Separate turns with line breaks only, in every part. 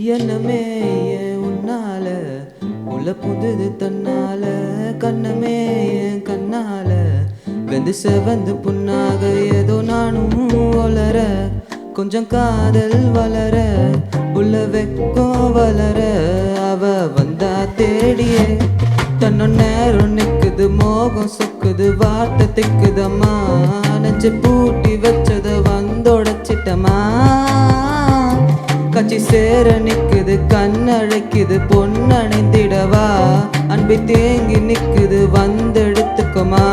என்னமே உன்னால உள்ள புதுது தன்னால கண்ணமே என் கண்ணால வெந்து செவந்து புண்ணாக ஏதோ நானும் வளர கொஞ்சம் காதல் வளர உள்ள வெக்கம் வளர அவ வந்தா தேடியே தன்னோ நேரம் நிக்குது மோகம் சொக்குது வார்த்தை திக்குதம்மா நெஞ்சு பூட்டி வச்சத வந்தோடச்சிட்டமா கச்சி சேர நிக்குது கண்ணழைக்குது பொன்னணைந்திடவா அன்பி தேங்கி நிக்குது வந்தெடுத்துக்குமா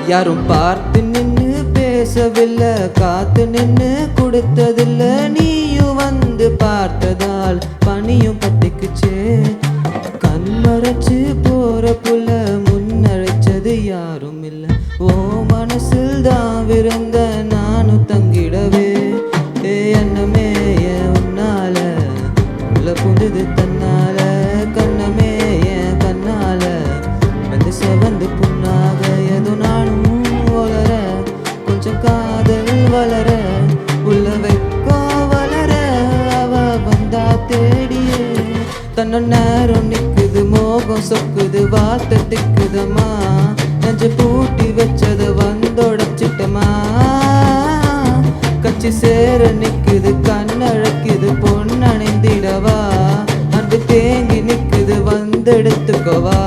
யாரும் பார்த்து நின்னு பேசவில்லை காத்து நின்னு கொடுத்ததில்லை நீயும் வந்து பார்த்ததால் பனியும் பத்திக்குச்சே கண் மறைச்சு போற புள்ள முன்னழைச்சது யாரும் இல்லை ஓ மனசில் தான் விருந்த நானும் தங்கிடவே என்னமே என் உன்னால உள்ள புதுது தன்னால கண்ணமே என் கண்ணால வந்து செவந்து புண்ணாக ஏதோ நானும் வளர கொஞ்சம் காதல் வளர உள்ள வெக்கம் வளர அவ வந்தா தேடியே தன்னோ நேரம் நிக்குது மோகம் சொக்குது வார்த்தை திக்குதம்மா நெஞ்சு பூட்டி வச்சத வந்தோடச்சிட்டமா கச்சி சேர நிக்குது கண்ணழைக்குது பொன்னணைந்திடவா அன்பு தேங்கி நிக்குது வந்தெடுத்துக்கவா